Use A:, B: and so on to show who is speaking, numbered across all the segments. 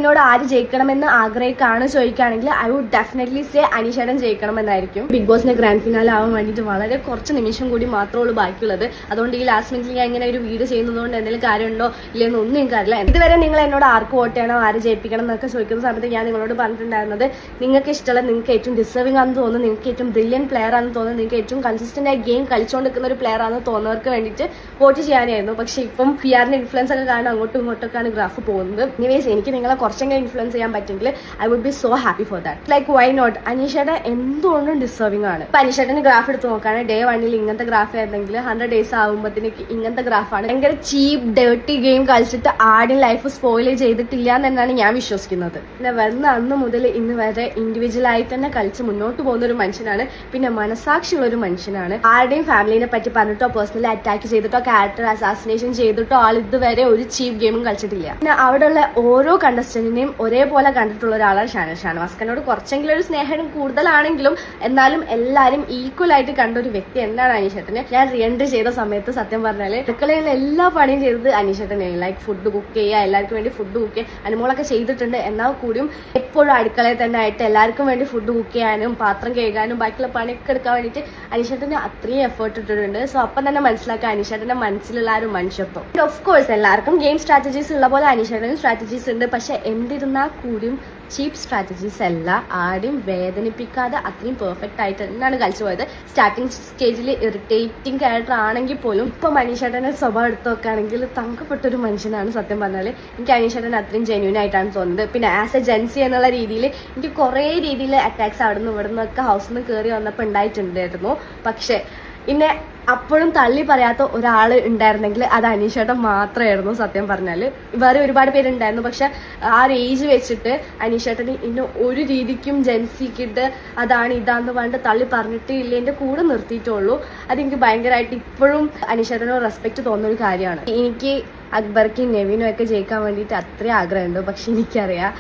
A: എന്നോട് ആര് ജയിക്കണമെന്ന് ആഗ്രഹിക്കുകയാണ് ചോദിക്കുകയാണെങ്കിൽ ഐ വുഡ് ഡെഫിനറ്റ്ലി സേ അനീഷേട്ടൻ ജയിക്കണമെന്നായിരിക്കും. ബിഗ് ബോസിന്റെ ഗ്രാൻഡ് ഫിനാലെ ആവാൻ വേണ്ടിയിട്ട് വളരെ കുറച്ച് നിമിഷം കൂടി മാത്രമേ ബാക്കിയുള്ളത്. അതുകൊണ്ട് ഈ ലാസ്റ്റ് മിനിറ്റിൽ ഞാൻ ഇങ്ങനെ ഒരു വീഡിയോ ചെയ്യുന്നതുകൊണ്ട് എന്തെങ്കിലും കാര്യമുണ്ടോ ഇല്ലെന്ന് ഒന്നും എനിക്കറിയില്ല. ഇതുവരെ നിങ്ങൾ എന്നോട് ആർക്ക് വോട്ട് ചെയ്യണം, ആര് ജയിപ്പിക്കണം എന്നൊക്കെ ചോദിക്കുന്ന സമയത്ത് ഞാൻ നിങ്ങളോട് പറഞ്ഞിട്ടുണ്ടായിരുന്നത് നിങ്ങൾക്ക് ഇഷ്ടമുള്ള, നിങ്ങൾക്ക് ഏറ്റവും ഡിസേർവിംഗ് ആണെന്ന് തോന്നുന്നു, നിങ്ങൾക്ക് ഏറ്റവും ബ്രില്യൻ പ്ലെയർ ആണെന്ന് തോന്നുന്നു, നിങ്ങൾക്ക് ഏറ്റവും കൺസിസ്റ്റന്റ് ആയി ഗെയിം കളിച്ചുകൊണ്ടിരിക്കുന്ന ഒരു പ്ലെയർ ആണെന്ന് തോന്നുന്നവർക്ക് വേണ്ടിയിട്ട് വോട്ട് ചെയ്യാനായിരുന്നു. പക്ഷെ ഇപ്പം PR-ന്റെ ഇൻഫ്ലുവൻസ് ഒക്കെ കാരണം അങ്ങോട്ടും ഇങ്ങോട്ടൊക്കെയാണ് ഗ്രാഫ് പോകുന്നത്. എനിവേസ് എനിക്ക് നിങ്ങളെ കുറച്ചെങ്കിലും ഇൻഫ്ലുവൻസ് ചെയ്യാൻ പറ്റുമെങ്കിൽ I would be so happy for that. Like why not? അനീഷയുടെ എന്തുകൊണ്ടും ഡിസേർവിംഗ് ആണ്. ഇപ്പൊ അനീഷേട്ടന് ഗ്രാഫ് എടുത്ത് നോക്കുകയാണ്, ഡേ 1 ഇങ്ങനത്തെ ഗ്രാഫ് ആയിരുന്നെങ്കിൽ 100 days ആകുമ്പോഴത്തേക്ക് ഇങ്ങനത്തെ ഗ്രാഫാണ്. ഭയങ്കര ചീപ്പ് ഡേർട്ടി ഗെയിം കളിച്ചിട്ട് ആദ്യം ലൈഫ് സ്പോയിൽ ചെയ്തിട്ടില്ല എന്നാണ് ഞാൻ വിശ്വസിക്കുന്നത്. പിന്നെ വന്ന അന്ന് മുതൽ ഇന്ന് വരെ ഇൻഡിവിജ്വൽ ആയിട്ട് തന്നെ കളിച്ച് മുന്നോട്ട് പോകുന്ന ഒരു മനുഷ്യനാണ്. പിന്നെ മനസാക്ഷിയുള്ള ഒരു മനുഷ്യനാണ്. ആരുടെയും ഫാമിലിനെ പറ്റി പറഞ്ഞിട്ടോ പേഴ്സണലി അറ്റാക്ക് ചെയ്തിട്ടോ ക്യാരക്ടർ അസാസിനേഷൻ ചെയ്തിട്ടോ ആൾ ഇതുവരെ ഒരു ചീപ്പ് ഗെയിമും കളിച്ചിട്ടില്ല. പിന്നെ അവിടെയുള്ള ഓരോ കണ്ടസ്റ്റന്റിനെയും ഒരേപോലെ കണ്ടിട്ടുള്ള ഒരാളാണ് ഷാനവാസ്കനോട് കുറച്ചെങ്കിലും ഒരു സ്നേഹം കൂടുതലാണെങ്കിലും എന്നാലും എല്ലാരും ഈക്വൽ ആയിട്ട് കണ്ട ഒരു വ്യക്തി എന്താണ് അനീഷേട്ടന്. ഞാൻ റീഎൻട്രി ചെയ്ത സമയത്ത് സത്യം പറഞ്ഞാല് അടുക്കളയിൽ എല്ലാ പണിയും ചെയ്തത് അനീഷേട്ടനെയാണ്. ലൈക്ക് ഫുഡ് കുക്ക് ചെയ്യുക, എല്ലാവർക്കും വേണ്ടി ഫുഡ് കുക്ക് ചെയ്യുക, അനുമോളൊക്കെ ചെയ്തിട്ടുണ്ട്. എന്നാൽ കൂടിയും എപ്പോഴും അടുക്കളയിൽ തന്നെ ആയിട്ട് എല്ലാവർക്കും വേണ്ടി ഫുഡ് കുക്ക് ചെയ്യാനും പാത്രം കഴുകാനും ബാക്കിയുള്ള പണിയൊക്കെ എടുക്കാൻ വേണ്ടിയിട്ട് അനീഷേട്ടന് അത്രയും എഫേർട്ട് ഇട്ടിട്ടുണ്ട്. സോ അപ്പം തന്നെ മനസ്സിലാക്കുക അനീഷേട്ടന്റെ മനസ്സിലുള്ള ഒരു മനുഷ്യത്വം. ഓഫ് കോഴ്സ് എല്ലാവർക്കും ഗെയിം സ്ട്രാറ്റജീസ് ഉള്ള പോലെ അനീഷേട്ടനും സ്ട്രാറ്റജീസ് ഉണ്ട്. പക്ഷെ എന്തിരുന്നാൽ കൂടിയും ചീപ്പ് സ്ട്രാറ്റജീസ് അല്ല. ആരെയും വേദനിപ്പിക്കാതെ അത്രയും പെർഫെക്റ്റ് ആയിട്ട് തന്നെയാണ് കളിച്ചു പോയത്. സ്റ്റാർട്ടിംഗ് സ്റ്റേജിൽ ഇറിറ്റേറ്റിംഗ് ക്യാരക്ടർ ആണെങ്കിൽ പോലും ഇപ്പൊ അനീഷേട്ടനെ സ്വഭാവം എടുത്ത് നോക്കുകയാണെങ്കിൽ തങ്കപ്പെട്ടൊരു മനുഷ്യനാണ്. സത്യം പറഞ്ഞാൽ എനിക്ക് അനീഷേട്ടൻ അത്രയും ജെന്യൂൻ ആയിട്ടാണ് തോന്നുന്നത്. പിന്നെ ആസ് എ ജെൻസി എന്നുള്ള രീതിയിൽ എനിക്ക് കുറേ രീതിയിൽ അറ്റാക്സ് അവിടെ നിന്ന് ഇവിടെ നിന്നൊക്കെ ഹൗസിൽ നിന്ന് കയറി വന്നപ്പോൾ ഉണ്ടായിട്ടുണ്ടായിരുന്നു. പക്ഷെ പിന്നെ അപ്പോഴും തള്ളി പറയാത്ത ഒരാൾ ഉണ്ടായിരുന്നെങ്കിൽ അത് അനീഷേട്ടൻ മാത്രമായിരുന്നു. സത്യം പറഞ്ഞാൽ വേറെ ഒരുപാട് പേരുണ്ടായിരുന്നു. പക്ഷെ ആ ഒരു ഏജ് വെച്ചിട്ട് അനീഷേട്ടന് ഇന്ന് ഒരു രീതിക്കും ജെൻസിക്കിട്ട് അതാണ് ഇതാന്ന് പറഞ്ഞിട്ട് തള്ളി പറഞ്ഞിട്ട് ഇല്ല, എൻ്റെ കൂടെ നിർത്തിയിട്ടുള്ളൂ. അതെനിക്ക് ഭയങ്കരമായിട്ട് ഇപ്പോഴും അനീഷേട്ടനോട് റെസ്പെക്ട് തോന്നുന്ന ഒരു കാര്യമാണ്. എനിക്ക് അക്ബർക്കും നെവിനും ഒക്കെ ജയിക്കാൻ വേണ്ടിയിട്ട് അത്രയും ആഗ്രഹമുണ്ട്. പക്ഷെ എനിക്കറിയാം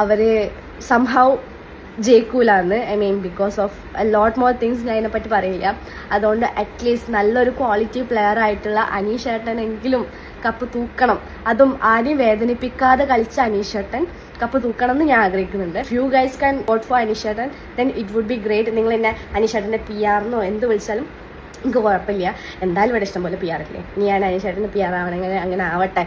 A: അവര് സംഭവം ജയിക്കൂലെന്ന്. I mean because of lot more things ഞാൻ ഇതിനെപ്പറ്റി പറയില്ല. അതുകൊണ്ട് അറ്റ്ലീസ്റ്റ് നല്ലൊരു ക്വാളിറ്റി പ്ലെയർ ആയിട്ടുള്ള അനീഷേട്ടനെങ്കിലും കപ്പ് തൂക്കണം. അതും ആരെയും വേദനിപ്പിക്കാതെ കളിച്ച അനീഷേട്ടൻ കപ്പ് തൂക്കണം എന്ന് ഞാൻ ആഗ്രഹിക്കുന്നുണ്ട്. Few guys can vote for അനീഷേട്ടൻ, then it would be great. നിങ്ങൾ എന്നെ അനീഷേട്ടൻ്റെ PR-എന്നോ എന്ത് വിളിച്ചാലും എനിക്ക് കുഴപ്പമില്ല. എന്തായാലും ഇവിടെ ഇഷ്ടംപോലെ PR ഇല്ലേ. ഞാൻ അനീഷേട്ടന് PR ആവണമെങ്കിൽ അങ്ങനെ ആവട്ടെ.